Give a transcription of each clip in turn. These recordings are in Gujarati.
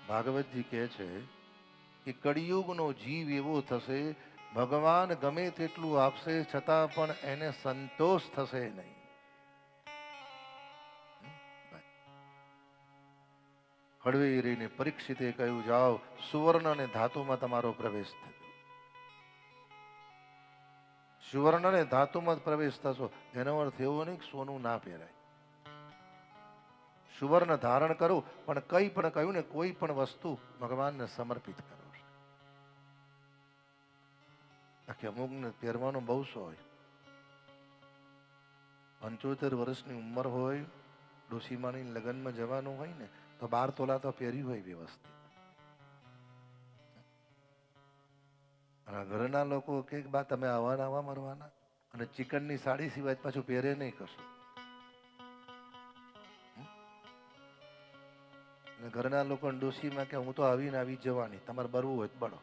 ભાગવતજી કહે છે કે કળિયુગનો જીવ એવો થશે, ભગવાન ગમે તેટલું આપશે છતાં પણ એને સંતોષ થશે નહીં. હળવે રહીને પરીક્ષિતે કહ્યું, જાઓ સુવર્ણ અને ધાતુમાં તમારો પ્રવેશ થયો. સુવર્ણ અને ધાતુમાં પ્રવેશ થશો એનો અર્થ એવો નહીં કે સોનું ના પહેરાય. સુવર્ણ ધારણ કરો, પણ કઈ પણ કહ્યું ને, કોઈ પણ વસ્તુ ભગવાનને સમર્પિત કરો. આખી અમુકને પહેરવાનો બહુ શોખ હોય. 75 વર્ષની ઉંમર હોય, ડોશીમાની લગ્નમાં જવાનું હોય ને તો 12 તોલા તો પહેર્યું હોય વ્યવસ્થિત. અને ઘરના લોકો કે બા તમે આવા મરવાના, અને ચિકનની સાડી સિવાય પાછું પહેરે નહીં કશું. અને ઘરના લોકો ડોશીમાં કે હું તો આવીને આવી જવાની, તમારે બરવું હોય તો બળો.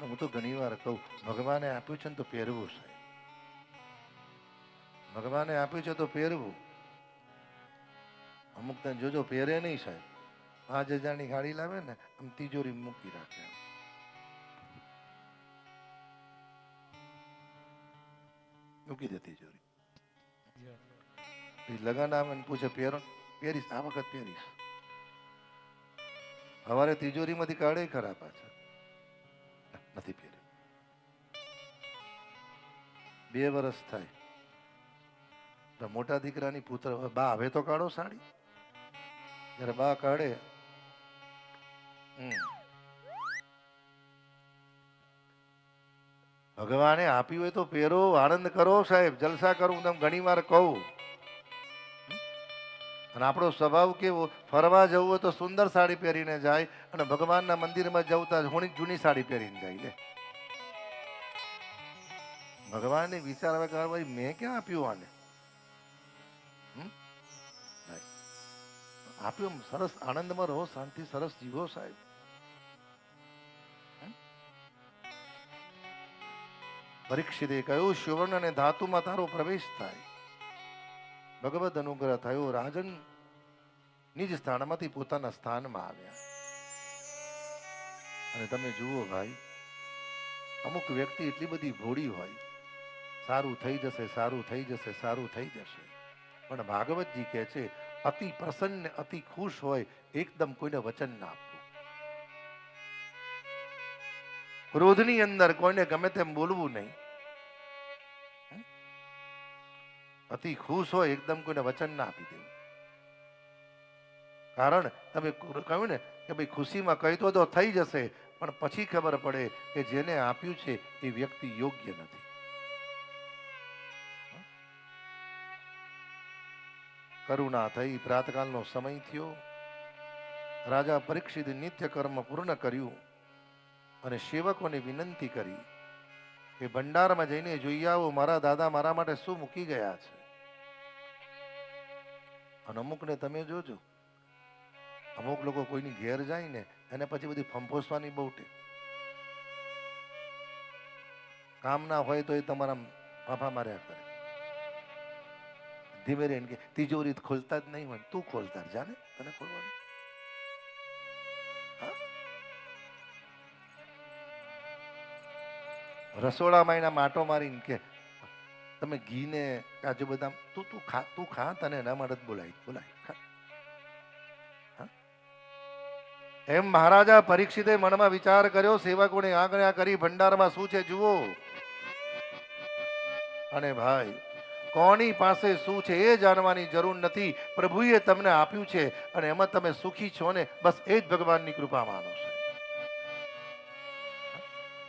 હું તો ઘણી વાર કહું, ભગવાને આપ્યું છે ને તો પહેરવું છે. ભગવાને આપ્યું છે તો પહેરવું. અમુક તને જોજો પહેરે નહીં સાહેબ, 5000ની ગાડી લાવે ને આમ તિજોરી મૂકી રાખે, મૂકી દે તિજોરી. લગન આવે ને પૂછે પહેરીશ, આ વખત પહેરીશ. સવારે તિજોરીમાંથી કાઢે ખરા પાછા, નથી પહેર્યું. 2 વર્ષ થાય તો મોટા દીકરાની પુત્ર, બા હવે તો કાઢો સાડી. જયારે બા કાઢે, ભગવાને આપ્યું હોય તો પહેરો, આનંદ કરો સાહેબ, જલસા કરો. હું તમને ઘણી વાર કહું. અને આપણો સ્વભાવ કેવો, ફરવા જવું હોય તો સુંદર સાડી પહેરીને જાય, અને ભગવાનના મંદિરમાં જવું હોણી જૂની સાડી પહેરીને જાય. લે ભગવાનને વિચાર આવે કે ભાઈ મેં ક્યાં આપ્યું આને, આપ્યું સરસ, આનંદમાં રહો, શાંતિ સરસ જીવો સાહેબ. પરીક્ષિતે કહ્યું, સુવર્ણ અને ધાતુમાં તારો પ્રવેશ થાય. ભગવદ અનુગ્રહ થયો. રાજન નિજ સ્થાનમાંથી પોતાના સ્થાનમાં આવ્યા. અને તમે જુઓ ભાઈ, અમુક વ્યક્તિ એટલી બધી ભોળી હોય, સારું થઈ જશે, સારું થઈ જશે, સારું થઈ જશે. પણ ભાગવતજી કહે છે, અતિ પ્રસન્ન અતિ ખુશ હોય, એકદમ કોઈને વચન ના આપવું. ક્રોધની અંદર કોઈને ગમે તેમ બોલવું નહીં. અતિ ખુશ હોય, એકદમ કોઈને વચન ના આપી દેવું. કારણ તમે કહ્યું ને કે ભાઈ ખુશીમાં કહી તો થઈ જશે, પણ પછી ખબર પડે કે જેને આપ્યું છે એ વ્યક્તિ યોગ્ય નથી. કરુણા થઈ. પ્રાતકાલનો સમય થયો. રાજા પરીક્ષિત નિત્ય કર્મ પૂર્ણ કર્યું અને સેવકોને વિનંતી કરી કે ભંડારમાં જઈને જોઈ આવો, મારા દાદા મારા માટે શું મૂકી ગયા છે. અને અમુકને તમે જોજો, અમુક લોકો કોઈની ઘેર જાય ને એને પછી બધી ફંફોસવાની બહુ ટેવ. કામ ના હોય તો એ તમારા ફાફા માર્યા કરે. ધીમે રહીને કે તિજોરી ખોલતા જ નહીં હોય, તું ખોલતા જાને, તને ખોલવાનું. રસોડામાં એના માટો મારીને કે તમે ઘી ને કાજુ બદામ તું ખા તને એના માટે જ બોલાય. એમ મહારાજા પરીક્ષિતે મનમાં વિચાર કર્યો, સેવકોને આજ્ઞા કરી ભંડારમાં શું છે જુઓ. અને ભાઈ કોની પાસે શું છે એ જાણવાની જરૂર નથી. પ્રભુએ તમને આપ્યું છે અને એમાં તમે સુખી છો ને, બસ એ જ ભગવાનની કૃપા માનો છે.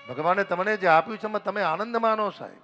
ભગવાને તમને જે આપ્યું છે એમાં તમે આનંદ માનો સાહેબ.